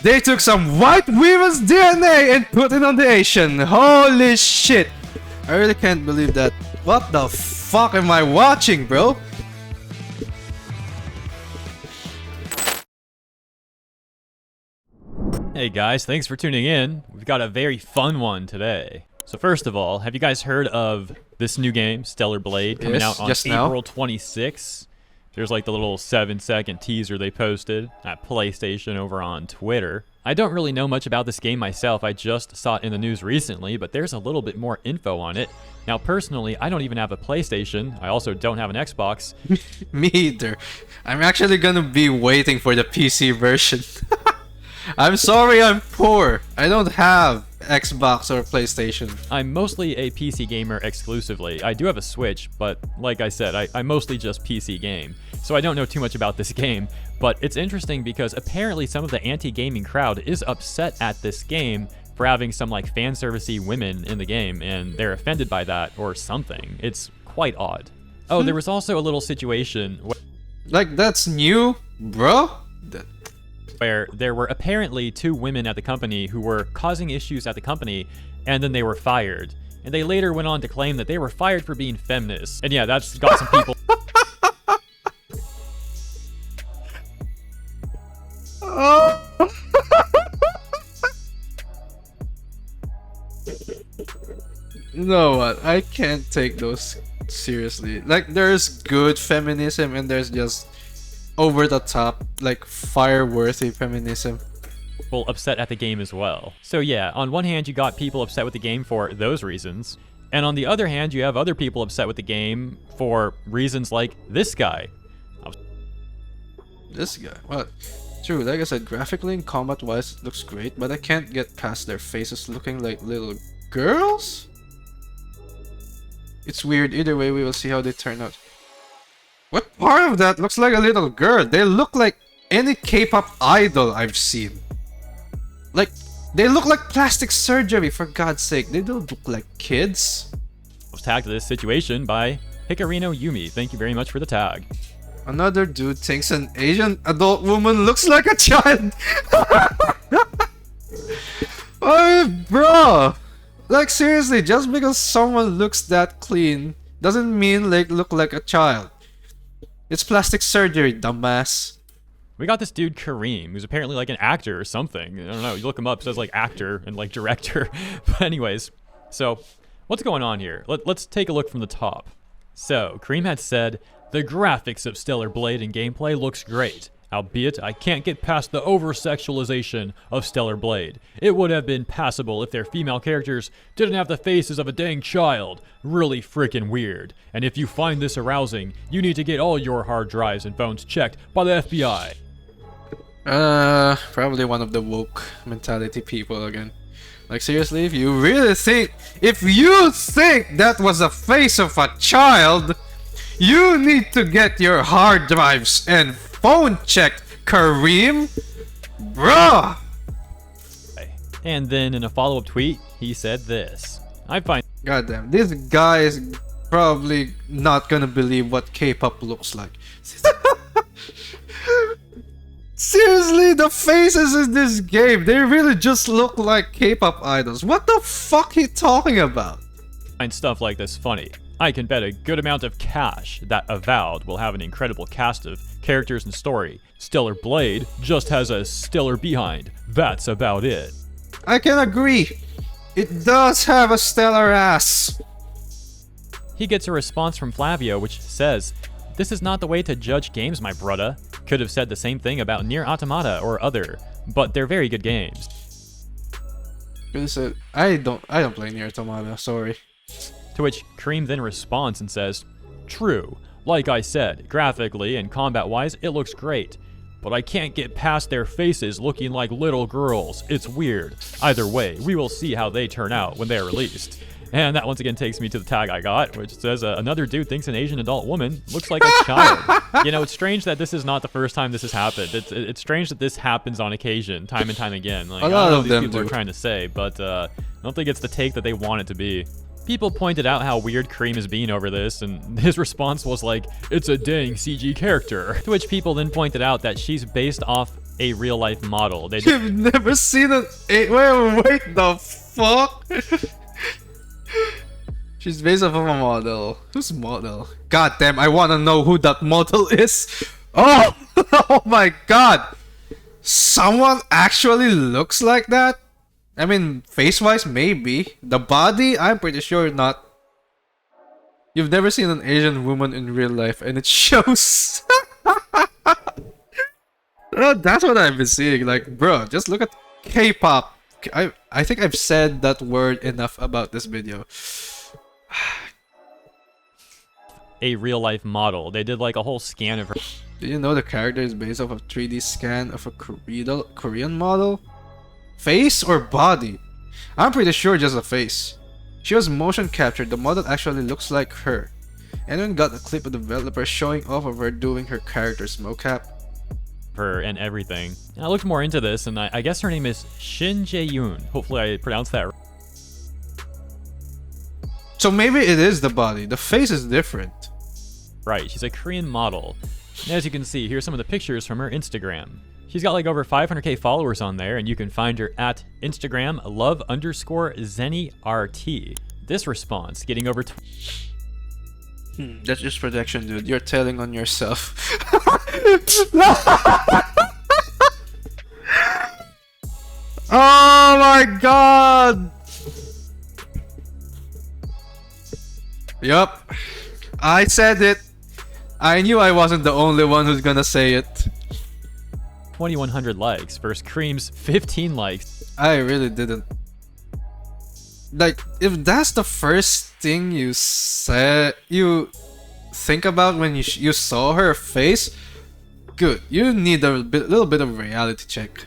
They took some white women's DNA and put it on the Asian. Holy shit. I really can't believe that. What the fuck am I watching, bro? Hey guys, thanks for tuning in. We've got a very fun one today. So first of all, have you guys heard of this new game, stellarblade, coming out on April 26th? There's like the little 7-second teaser they posted at PlayStation over on Twitter. I don't really know much about this game myself, I just saw it in the news recently, but there's a little bit more info on it. Now personally, I don't even have a PlayStation, I also don't have an Xbox. Me either. I'm actually gonna be waiting for the PC version. I'm sorry I'm poor. I don't have Xbox or PlayStation. I'm mostly a PC gamer exclusively. I do have a Switch, but like I said, I mostly just PC game. So I don't know too much about this game, but it's interesting because apparently some of the anti-gaming crowd is upset at this game for having some like fan servicey women in the game, and they're offended by that or something. It's quite odd. Oh, there was also a little situation like that's new, bro? Where there were apparently 2 women at the company who were causing issues at the company, and then they were fired. And they later went on to claim that they were fired for being feminists. And yeah, that's got some people... Oh. You know what? I can't take those seriously. Like, there's good feminism and there's just over the top, like fire-worthy feminism. People upset at the game as well. So yeah, on one hand you got people upset with the game for those reasons, and on the other hand you have other people upset with the game for reasons like this guy. This guy? What? True, like I said, graphically and combat-wise it looks great, but I can't get past their faces looking like little girls? It's weird, either way we will see how they turn out. What part of that looks like a little girl? They look like any K-pop idol I've seen. Like, they look like plastic surgery, for God's sake. They don't look like kids. I was tagged to this situation by Hikarino Yumi. Thank you very much for the tag. Another dude thinks an Asian adult woman looks like a child. Oh, bro. Like, seriously, just because someone looks that clean doesn't mean they look like a child. It's plastic surgery, dumbass. We got this dude Kareem, who's apparently like an actor or something. I don't know, you look him up, it says like actor and like director. But anyways, so what's going on here? Let's take a look from the top. So, Kareem had said, the graphics of stellarblade and gameplay looks great. Albeit, I can't get past the over-sexualization of stellarblade. It would have been passable if their female characters didn't have the faces of a dang child. Really freaking weird. And if you find this arousing, you need to get all your hard drives and phones checked by the FBI. Probably one of the woke mentality people again. Like, seriously, if you really think... If you think that was the face of a child, you need to get your hard drives and phone checked, Kareem. Bruh! And then in a follow-up tweet, he said this. I find... Goddamn, this guy is probably not gonna believe what K-pop looks like. Seriously, the faces in this game, they really just look like K-pop idols. What the fuck are you talking about? Find stuff like this funny. I can bet a good amount of cash that Avowed will have an incredible cast of characters and story. Stellarblade just has a stellar behind. That's about it. I can agree. It does have a stellar ass. He gets a response from Flavio which says, this is not the way to judge games, my brudda. Could have said the same thing about Nier Automata or other, but they're very good games. I don't play Nier Automata, sorry. To which Kareem then responds and says, true, like I said, graphically and combat-wise it looks great, but I can't get past their faces looking like little girls. It's weird. Either way, we will see how they turn out when they are released. And that once again takes me to the tag I got, which says another dude thinks an Asian adult woman looks like a child. You know, it's strange that this is not the first time this has happened. It's strange that this happens on occasion, time and time again. Like, I don't know what these people are trying to say, but I don't think it's the take that they want it to be. People pointed out how weird Kareem is being over this, and his response was like, it's a dang CG character. To which people then pointed out that she's based off A real-life model. They did You've never seen an wait, the fuck? She's based off of a model. Who's model? God damn, I wanna know who that model is. Oh, oh my god. Someone actually looks like that? I mean, face-wise, maybe. The body, I'm pretty sure not. You've never seen an Asian woman in real life, and it shows. Oh, that's what I've been seeing. Like, bro, just look at K-pop. I think I've said that word enough about this video. a real-life model. They did like a whole scan of her. Do you know the character is based off a 3D scan of a Korean model? Face or body? I'm pretty sure just a face. She was motion captured. The model actually looks like her. Anyone got a clip of the developer showing off of her doing her character's mocap? Her and everything. And I looked more into this, and I guess her name is Shin Jae-yoon. Hopefully I pronounced that right. So maybe it is the body. The face is different. Right, she's a Korean model. And as you can see, here's some of the pictures from her Instagram. She's got like over 500k followers on there, and you can find her at Instagram love_ZennyRT. This response getting over That's just projection, dude. You're telling on yourself. Oh my god! Yup. I said it. I knew I wasn't the only one who's gonna say it. 2,100 likes versus Cream's 15 likes. I really didn't. Like, if that's the first thing you said, you think about when you saw her face, good. You need a little bit of reality check.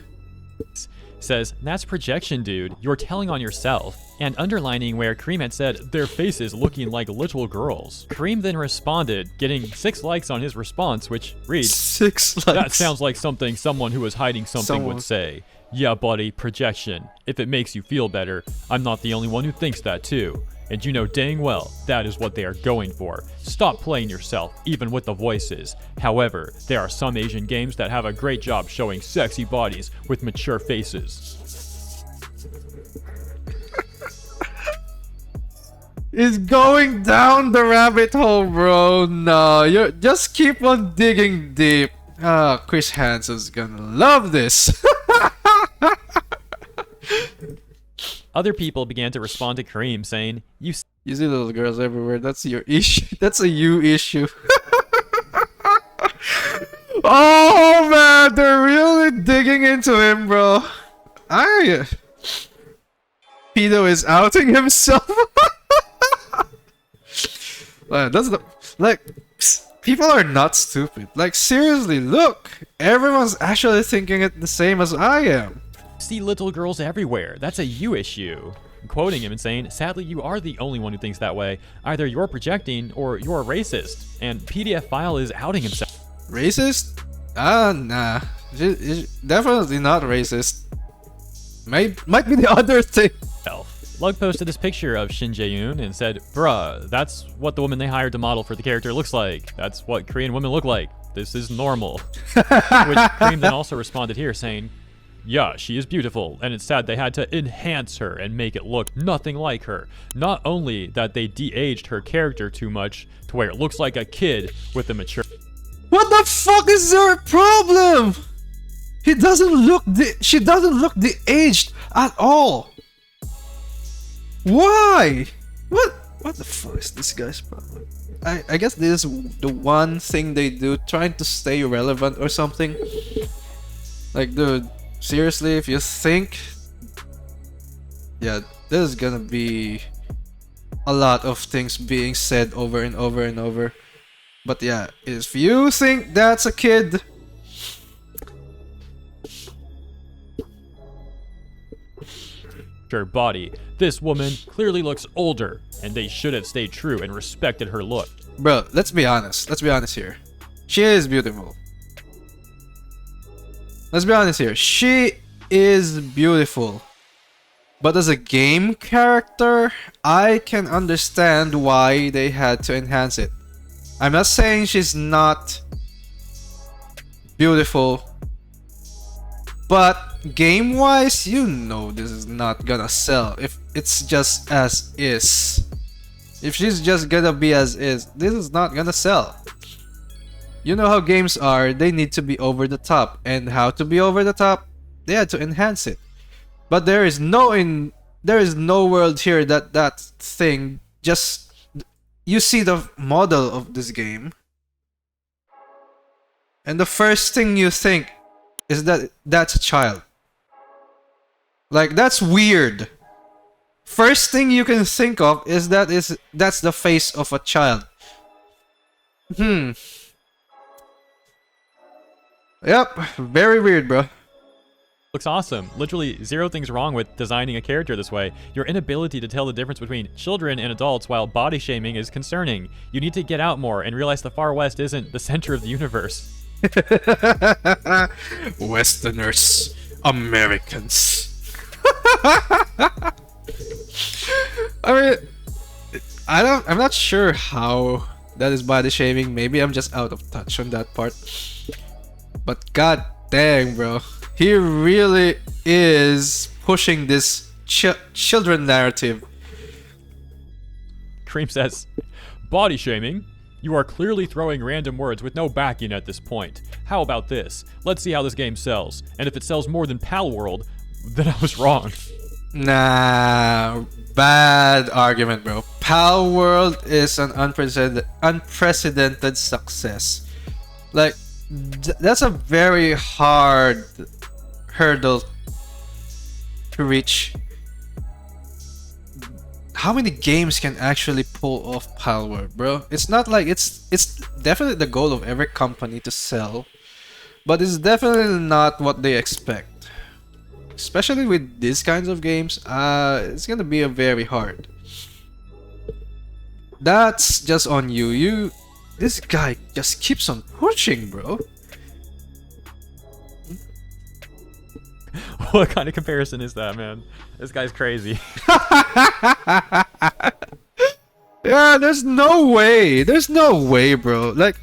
Says, that's projection, dude. You're telling on yourself. And underlining where Cream had said their faces looking like little girls. Cream then responded, getting 6 likes on his response, which reads, 6 likes. That sounds like something someone who was hiding something would say. Yeah, buddy, projection. If it makes you feel better, I'm not the only one who thinks that too. And you know dang well, that is what they are going for. Stop playing yourself, even with the voices. However, there are some Asian games that have a great job showing sexy bodies with mature faces. It's going down the rabbit hole, bro. No, you just keep on digging deep. Chris Hansen's gonna love this. Other people began to respond to Kareem saying, You see little girls everywhere. That's your issue. That's a you issue. Oh man, they're really digging into him, bro. Pedo is outing himself. That's the people are not stupid. Like seriously, look, everyone's actually thinking it the same as I am. See little girls everywhere. That's a you issue. Quoting him and saying, sadly, you are the only one who thinks that way. Either you're projecting or you're a racist. And PDF File is outing himself. Racist? Nah. Definitely not racist. Might be the other thing. Lug posted this picture of Shin Jae-yoon and said, bruh, that's what the woman they hired to model for the character looks like. That's what Korean women look like. This is normal. Which Cream then also responded here saying, yeah, she is beautiful, and it's sad they had to enhance her and make it look nothing like her. Not only that they de-aged her character too much to where it looks like a kid with a mature... What the fuck is their problem? She doesn't look de-aged at all. Why? What the fuck is this guy's problem? I guess this is the one thing they do, trying to stay relevant or something. Like, dude, seriously, if you think... Yeah, there's gonna be a lot of things being said over and over and over. But yeah, if you think that's a kid... her body. This woman clearly looks older, and they should have stayed true and respected her look. Bro, let's be honest. Let's be honest here. She is beautiful. Let's be honest here. She is beautiful. But as a game character, I can understand why they had to enhance it. I'm not saying she's not beautiful But game-wise, you know this is not gonna sell if it's just as is. If she's just gonna be as is, this is not gonna sell. You know how games are, they need to be over the top. And how to be over the top? They had to enhance it. But there is no world here that thing just... You see the model of this game, and the first thing you think is that that's a child. Like, that's weird. First thing you can think of is that's the face of a child. Yep, very weird, bro. Looks awesome. Literally zero things wrong with designing a character this way. Your inability to tell the difference between children and adults while body shaming is concerning. You need to get out more and realize the Far West isn't the center of the universe. Westerners, Americans. I mean, I'm not sure how that is body shaming. Maybe I'm just out of touch on that part. But god dang, bro. He really is pushing this children narrative. Cream says, body shaming? You are clearly throwing random words with no backing at this point. How about this? Let's see how this game sells. And if it sells more than Pal World, then I was wrong. Nah, bad argument, bro. Pal World is an unprecedented success. Like, that's a very hard hurdle to reach. How many games can actually pull off Pal World, bro? It's not like it's definitely the goal of every company to sell, but it's definitely not what they expect. Especially with these kinds of games, it's gonna be a very hard. That's just on you. This guy just keeps on pushing, bro. What kind of comparison is that, man? This guy's crazy. Yeah, there's no way. There's no way, bro. Like,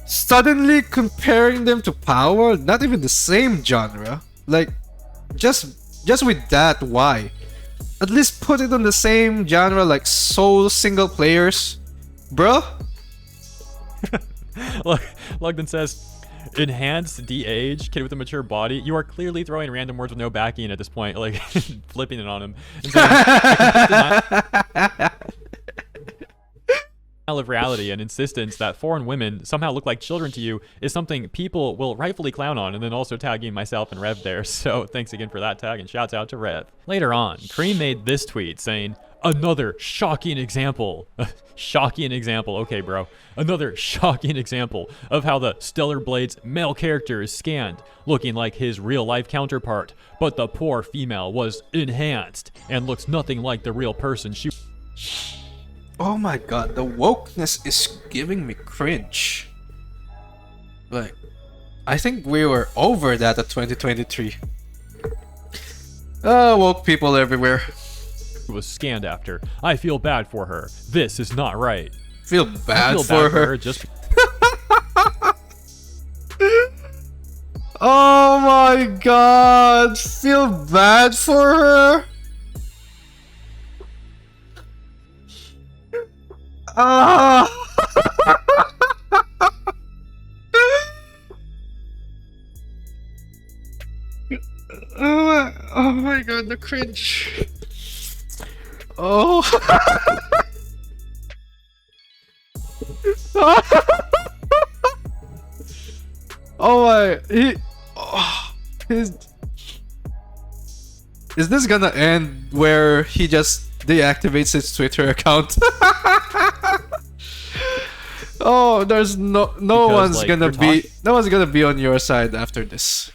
suddenly comparing them to Power, not even the same genre. Like, just with that, why? At least put it on the same genre like Soul single players, bro. Look, Lugden says, enhanced de-age kid with a mature body. You are clearly throwing random words with no backing at this point, like flipping it on him. And saying, of reality and insistence that foreign women somehow look like children to you is something people will rightfully clown on, and then also tagging myself and Rev there. So thanks again for that tag, and shouts out to Rev. Later on, Cream made this tweet saying, another shocking example. Shocking example. Okay, bro. Another shocking example of how the stellarblade's male character is scanned, looking like his real-life counterpart, but the poor female was enhanced and looks nothing like the real person she... Oh my god, the wokeness is giving me cringe. Like, I think we were over that at 2023. Woke people everywhere. Was scanned after. I feel bad for her. This is not right. Feel bad for her? Just... Oh my god, feel bad for her? Ah! Oh my god, the cringe. Oh. Oh my, is this gonna end where he just deactivates his Twitter account? Oh, there's no one's like, gonna be on your side after this.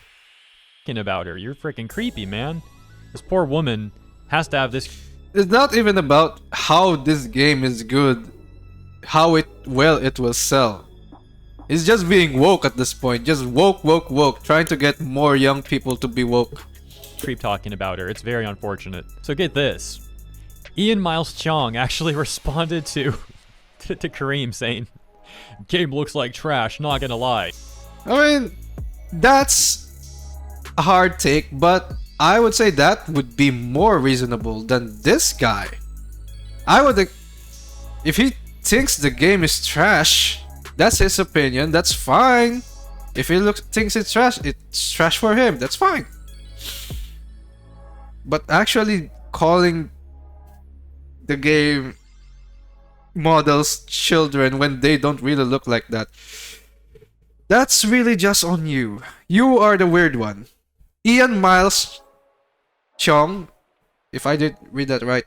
About her, you're freaking creepy, man. This poor woman has to have this. It's not even about how this game is good, how well it will sell. It's just being woke at this point. Just woke, trying to get more young people to be woke. Creep talking about her. It's very unfortunate. So get this. Ian Miles Chong actually responded to Kareem saying, game looks like trash, not gonna lie. I mean, that's a hard take, but I would say that would be more reasonable than this guy. I would... If he thinks the game is trash, that's his opinion, that's fine. If he thinks it's trash for him, that's fine. But actually calling the game models children when they don't really look like that, that's really just on you. You are the weird one. Ian Miles Chong, if I did read that right,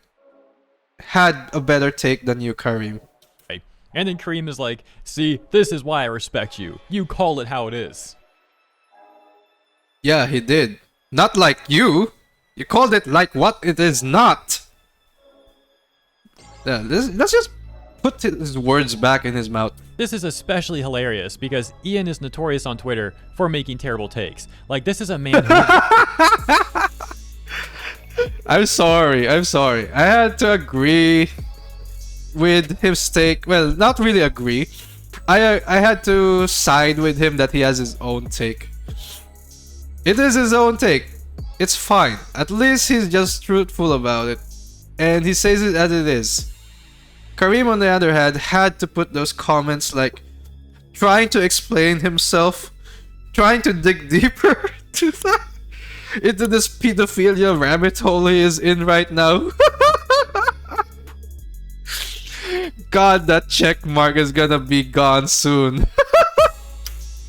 had a better take than you, Kareem. And then Kareem is like, see, this is why I respect you. You call it how it is. Yeah, he did. Not like you. You called it like what it is not. Yeah, let's just put his words back in his mouth. This is especially hilarious because Ian is notorious on Twitter for making terrible takes. Like, this is a man who... I'm sorry. I had to agree with his take. Well, not really agree. I had to side with him that he has his own take. It is his own take. It's fine. At least he's just truthful about it. And he says it as it is. Kareem, on the other hand, had to put those comments like trying to explain himself, trying to dig deeper to that, into this pedophilia rabbit hole he is in right now. God, that check mark is gonna be gone soon.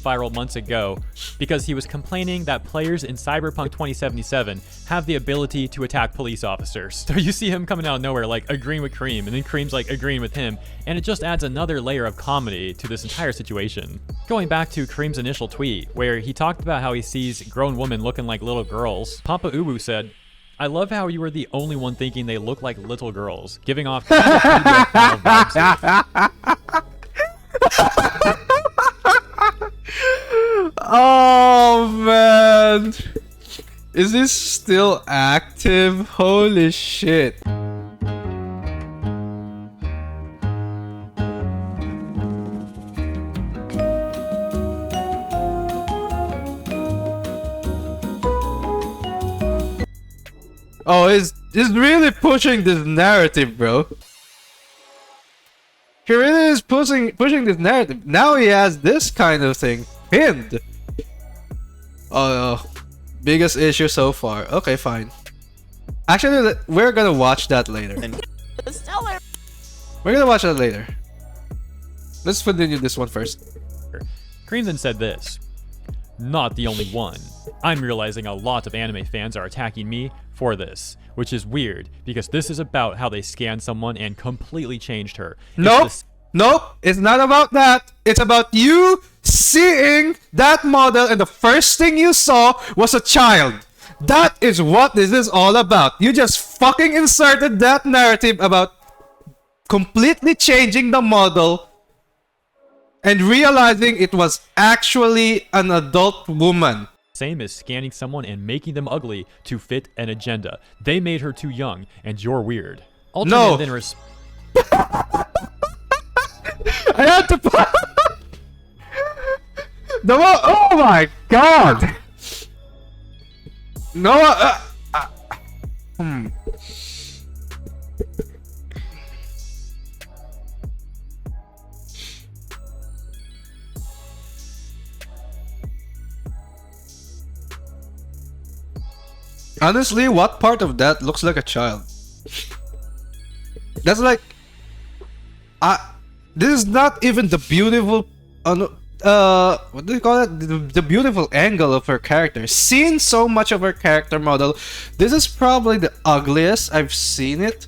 Viral months ago because he was complaining that players in Cyberpunk 2077 have the ability to attack police officers. So you see him coming out of nowhere like agreeing with Kareem, and then Kareem's like agreeing with him, and it just adds another layer of comedy to this entire situation. Going back to Kareem's initial tweet where he talked about how he sees grown women looking like little girls, Papa Ubu said, I love how you were the only one thinking they look like little girls, giving off kind of vibes. Oh man, is this still active? Holy shit. Oh, he's really pushing this narrative, bro. He really is pushing this narrative. Now he has this kind of thing pinned. Oh, biggest issue so far. Okay, fine. Actually, we're gonna watch that later. We're gonna watch that later. Let's continue this one first. Kareem then said this. Not the only one. I'm realizing a lot of anime fans are attacking me for this, which is weird because this is about how they scanned someone and completely changed her. Nope. Nope, it's not about that. It's about you seeing that model and the first thing you saw was a child. That is what this is all about. You just fucking inserted that narrative about completely changing the model and realizing it was actually an adult woman. Same as scanning someone and making them ugly to fit an agenda. They made her too young, and you're weird. No. Then I had to put oh my god! No, Honestly, what part of that looks like a child? That's like... this is not even the beautiful... what do you call it? The beautiful angle of her character. Seen so much of her character model, this is probably the ugliest I've seen it.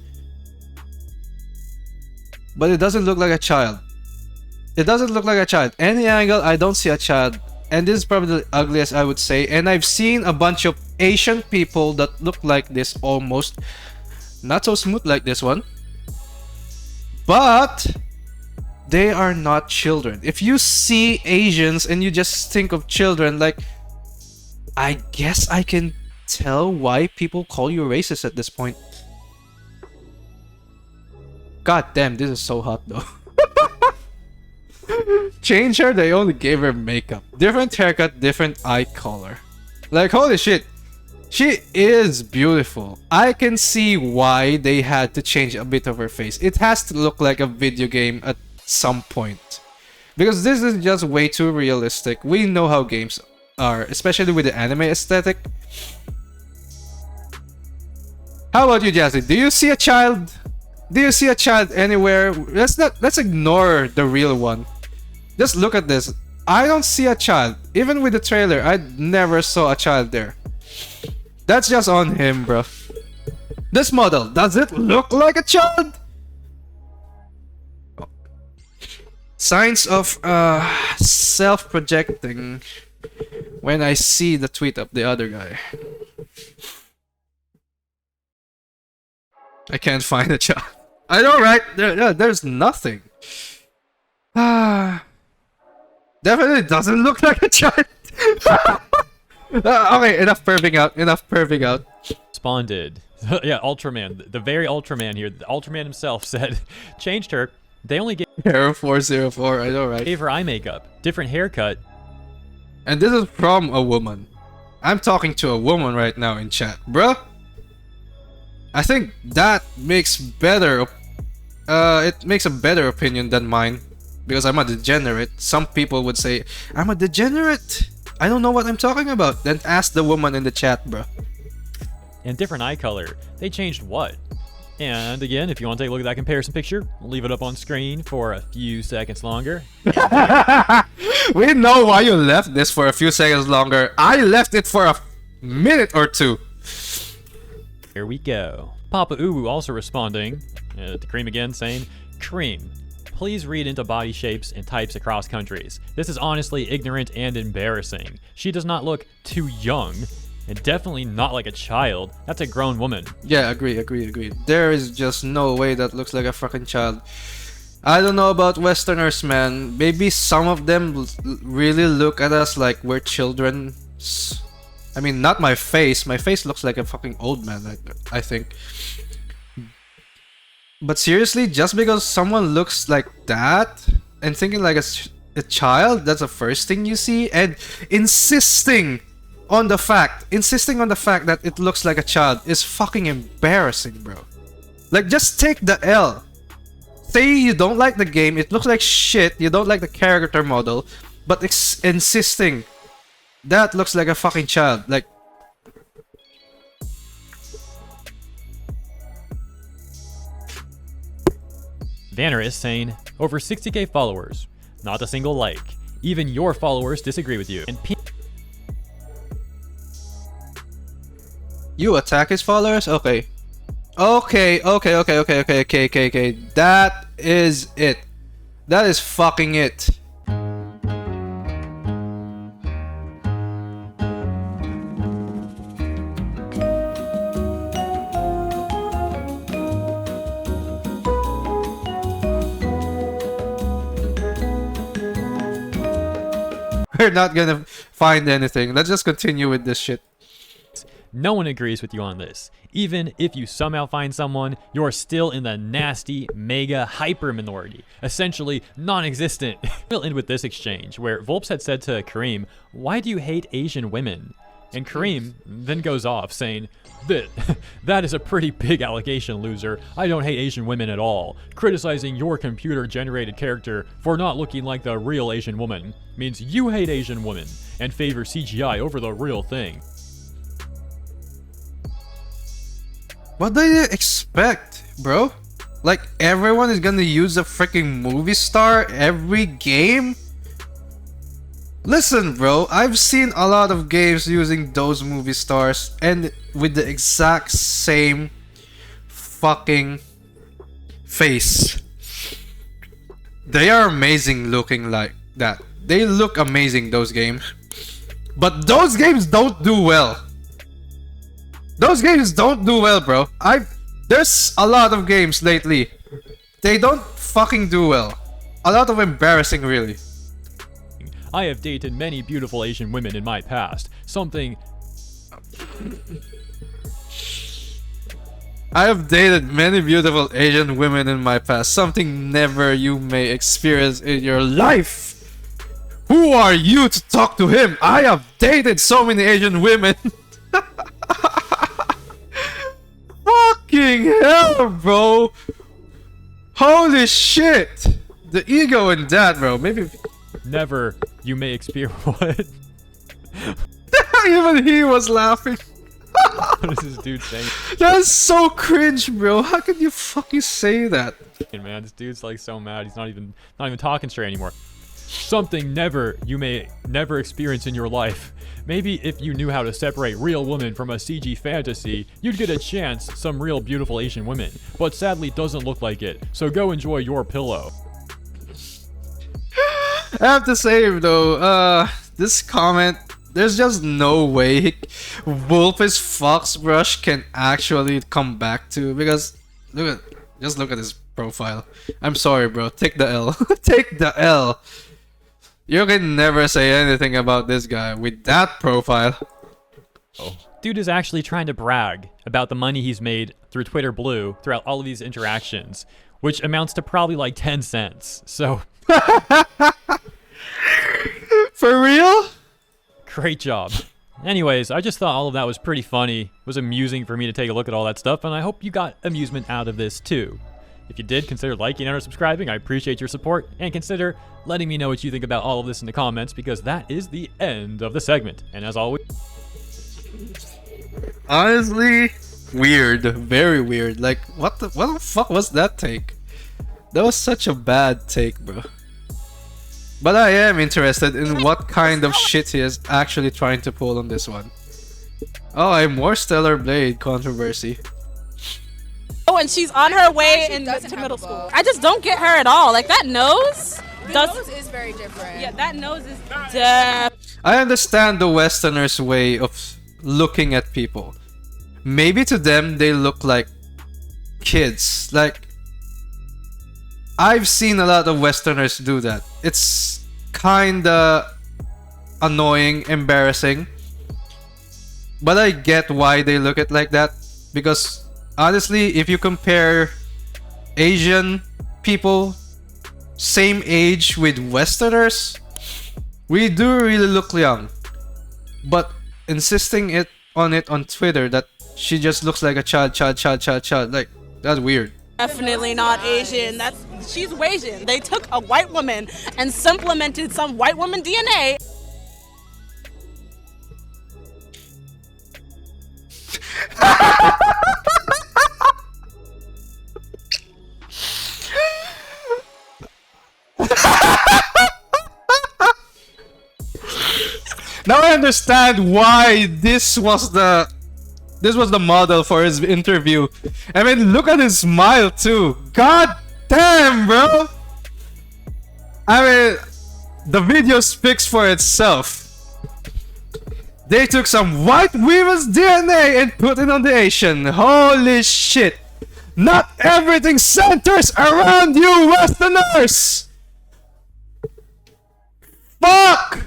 But it doesn't look like a child. It doesn't look like a child. Any angle, I don't see a child. And this is probably the ugliest, I would say. And I've seen a bunch of Asian people that look like this almost. Not so smooth like this one. But they are not children. If you see Asians and you just think of children, like, I guess I can tell why people call you racist at this point. God damn, this is so hot though. Change her, they only gave her makeup. Different haircut, different eye color. Like, holy shit. She is beautiful. I can see why they had to change a bit of her face. It has to look like a video game at some point. Because this is just way too realistic. We know how games are, especially with the anime aesthetic. How about you, Jazzy? Do you see a child? Do you see a child anywhere? Let's ignore the real one. Just look at this. I don't see a child. Even with the trailer, I never saw a child there. That's just on him, bro. This model, does it look like a child? Signs of self-projecting when I see the tweet of the other guy. I can't find a child. I know, right? There's nothing. Definitely doesn't look like a child. Okay, enough perving out. Enough perving out. Responded. Yeah, Ultraman. The very Ultraman here. The Ultraman himself said, changed her. They only gave Hero 404, I know, right? gave her eye makeup, different haircut. And this is from a woman. I'm talking to a woman right now in chat, bruh. I think that makes better. It makes a better opinion than mine, because I'm a degenerate. Some people would say I'm a degenerate. I don't know what I'm talking about. Then ask the woman in the chat, bruh. And different eye color. They changed what? And again, if you want to take a look at that comparison picture, we'll leave it up on screen for a few seconds longer. We know why you left this for a few seconds longer. I left it for a minute or two. Here we go. Papa Uwu also responding to Cream again, saying, Cream, please read into body shapes and types across countries. This is honestly ignorant and embarrassing. She does not look too young, and definitely not like a child. That's a grown woman. Yeah, agree. There is just no way that looks like a fucking child. I don't know about Westerners, man. Maybe some of them really look at us like we're children. I mean, not my face. My face looks like a fucking old man, I think. But seriously, just because someone looks like that and thinking like a child, that's the first thing you see, and insisting on the fact that it looks like a child is fucking embarrassing, bro. Like, just take the L. Say you don't like the game, it looks like shit, you don't like the character model, but insisting that looks like a fucking child. Like, Vanner is saying, over 60k followers, not a single like. Even your followers disagree with you. And you attack his followers? Okay. Okay. That is it. That is fucking it. We're not gonna find anything. Let's just continue with this shit. no one agrees with you on this. Even if you somehow find someone, you're still in the nasty, mega, hyper minority, essentially non-existent. We'll end with this exchange, where Volps had said to Kareem, "Why do you hate Asian women?" And Kareem then goes off saying, that is a pretty big allegation, loser. I don't hate Asian women at all. Criticizing your computer-generated character for not looking like the real Asian woman means you hate Asian women and favor CGI over the real thing. What do you expect, bro? Like, everyone is gonna use a freaking movie star every game? Listen, bro, I've seen a lot of games using those movie stars and with the exact same fucking face. They are amazing looking like that. They look amazing, those games. But those games don't do well. Those games don't do well, bro. There's a lot of games lately. They don't fucking do well. A lot of embarrassing, really. I have dated many beautiful Asian women in my past. I have dated many beautiful Asian women in my past. Something never you may experience in your life. Who are you to talk to him? I have dated so many Asian women. Fucking hell, bro. Holy shit. The ego in that, bro. Maybe... Never you may experience what? Even he was laughing. What is this dude saying? That's so cringe, bro. How can you fucking say that? Man, this dude's like so mad. He's not even talking straight anymore. Something you may never experience in your life. Maybe if you knew how to separate real woman from a CG fantasy, you'd get a chance some real beautiful Asian women. But sadly, doesn't look like it. So go enjoy your pillow. I have to say though, this comment, there's just no way Wolf's Fox Brush can actually come back to, because just look at his profile. I'm sorry, bro. Take the L. Take the L. You can never say anything about this guy with that profile. Oh. Dude is actually trying to brag about the money he's made through Twitter Blue throughout all of these interactions, which amounts to probably like 10 cents. So... For real? Great job. Anyways, I just thought all of that was pretty funny. It was amusing for me to take a look at all that stuff, and I hope you got amusement out of this too. If you did, consider liking and or subscribing. I appreciate your support, and consider letting me know what you think about all of this in the comments, because that is the end of the segment. And as always... Honestly, weird. Very weird. Like, what the fuck was that take? That was such a bad take, bro. But I am interested in what kind of shit he is actually trying to pull on this one. Oh, I'm more Stellar Blade controversy. Oh, and she's on her way to middle school. I just don't get her at all. Like, that nose... The nose is very different. Yeah, that nose is deaf. I understand the Westerners' way of looking at people. Maybe to them, they look like kids. Like, I've seen a lot of Westerners do that. It's kinda annoying, embarrassing. But I get why they look at like that. Because honestly, if you compare Asian people same age with Westerners, we do really look young. But insisting on it on Twitter that she just looks like a child, like, that's weird. Definitely not Asian. She's Asian. They took a white woman and supplemented some white woman DNA. Now I understand why this was the model for his interview. I mean, look at his smile too. God damn, bro. I mean, the video speaks for itself. They took some white women's DNA and put it on the Asian. Holy shit. Not everything centers around you, Westerners. Fuck.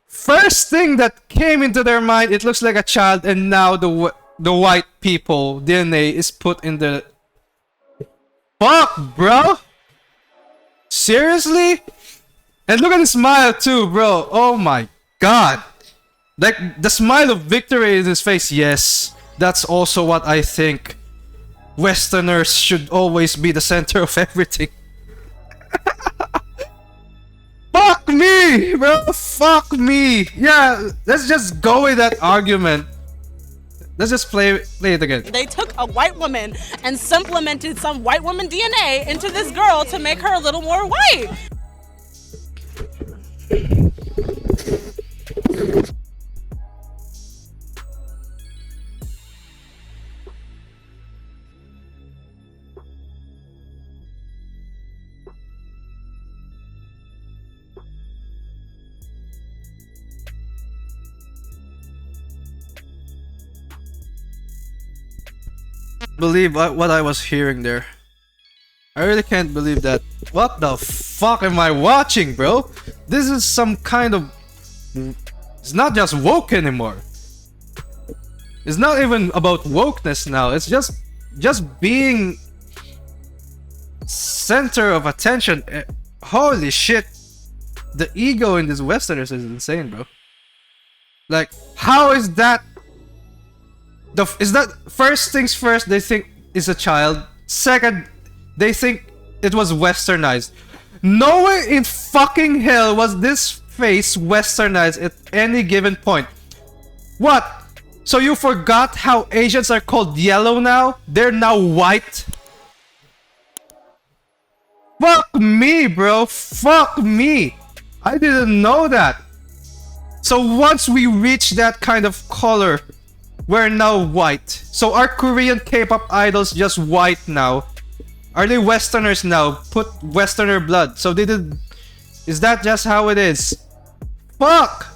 First thing that came into their mind, it looks like a child, and now the white people DNA is put in the... Fuck, bro! Seriously? And look at the smile too, bro. Oh my god. Like, the smile of victory in his face. Yes, that's also what I think. Westerners should always be the center of everything. Fuck me, bro. Fuck me. Yeah, let's just go with that argument. Let's just play it again. They took a white woman and supplemented some white woman DNA into this girl to make her a little more white. Believe what I was hearing there. I really can't believe that. What the fuck am I watching, bro? This is some kind of... It's not just woke anymore. It's not even about wokeness now. It's just being center of attention. Holy shit. The ego in these Westerners is insane, bro. Like, how is that? Is that first things first? They think is a child. Second, they think it was westernized. Nowhere in fucking hell was this face westernized at any given point. What? So you forgot how Asians are called yellow now? They're now white? Fuck me, bro. Fuck me. I didn't know that. So once we reach that kind of color, we're now white. So are Korean K-pop idols just white now? Are they Westerners now? Put Westerner blood. So they did. Is that just how it is? Fuck!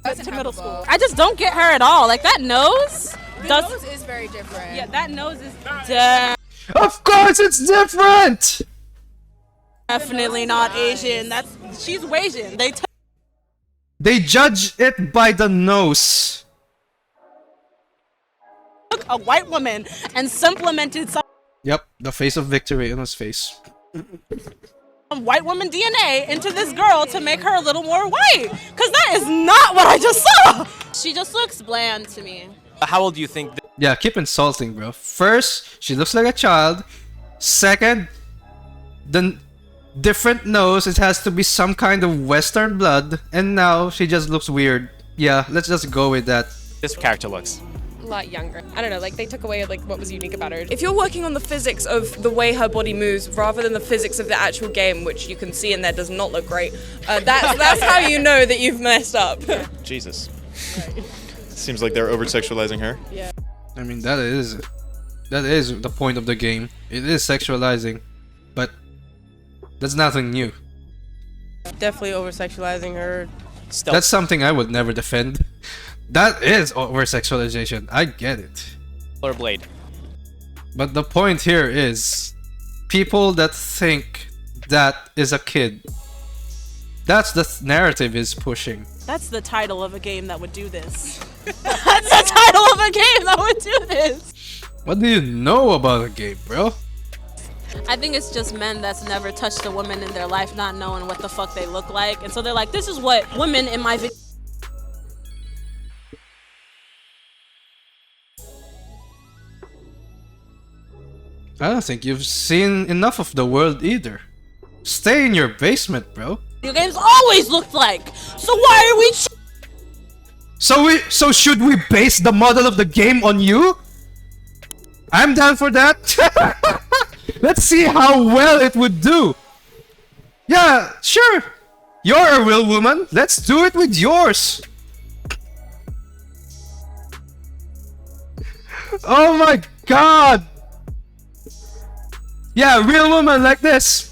To middle school. I just don't get her at all. Like that nose. The nose is very different. Yeah, that nose is Of course it's different! definitely not Asian. She's Asian. They judge it by the nose. Took a white woman and supplemented some Yep, the face of victory in his face. white woman DNA into this girl to make her a little more white. Cause that is not what I just saw. She just looks bland to me. How old do you think? Yeah, keep insulting, bro. First, she looks like a child. Second, the different nose, it has to be some kind of Western blood. And now she just looks weird. Yeah, let's just go with that. This character looks? A lot younger. I don't know, like they took away like what was unique about her. If you're working on the physics of the way her body moves rather than the physics of the actual game, which you can see in there does not look great, that's how you know that you've messed up. Jesus. Seems like they're over-sexualizing her. Yeah. I mean, that is the point of the game. It is sexualizing, but that's nothing new. Definitely over-sexualizing her. Stealth. That's something I would never defend. That is over-sexualization. I get it. Stellarblade. But the point here is, people that think that is a kid. That's the narrative is pushing. That's the title of a game that would do this. That's the title of a game that would do this. What do you know about a game, bro? I think it's just men that's never touched a woman in their life not knowing what the fuck they look like. And so they're like, this is what women in my video. I don't think you've seen enough of the world either. Stay in your basement, bro. Video games always looked like. So why are we? So should we base the model of the game on you? I'm down for that. Let's see how well it would do. Yeah, sure. You're a real woman. Let's do it with yours. Oh my god. Yeah, real woman like this.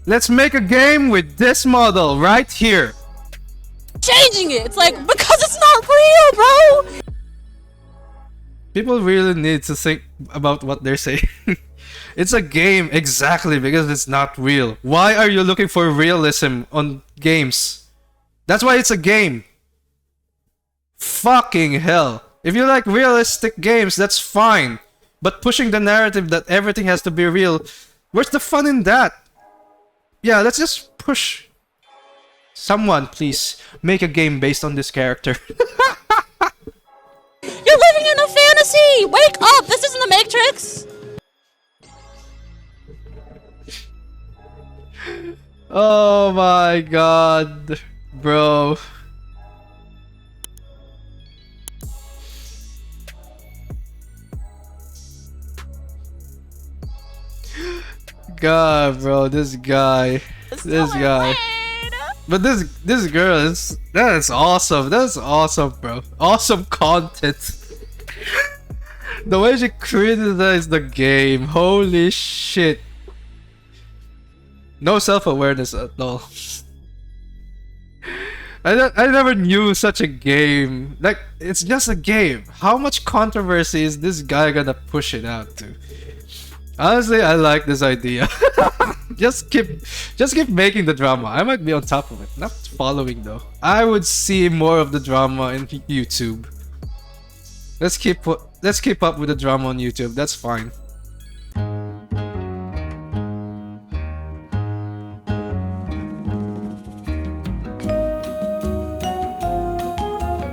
Let's make a game with this model right here. Changing it. It's like, because it's not real, bro. People really need to think about what they're saying. It's a game exactly because it's not real. Why are you looking for realism on games? That's why it's a game. Fucking hell. If you like realistic games, that's fine. But pushing the narrative that everything has to be real, where's the fun in that? Yeah, let's just push. Someone, please, make a game based on this character. You're living in a fantasy. Wake up. This isn't the Matrix. Oh my god, bro. God, bro, this guy. But this girl is that's awesome. That's awesome, bro. Awesome content. The way she criticized the game. Holy shit. No self-awareness at all. I never knew such a game. Like, it's just a game. How much controversy is this guy gonna push it out to? Honestly, I like this idea. just keep making the drama. I might be on top of it. Not following though. I would see more of the drama in YouTube. Let's keep up with the drama on YouTube. That's fine.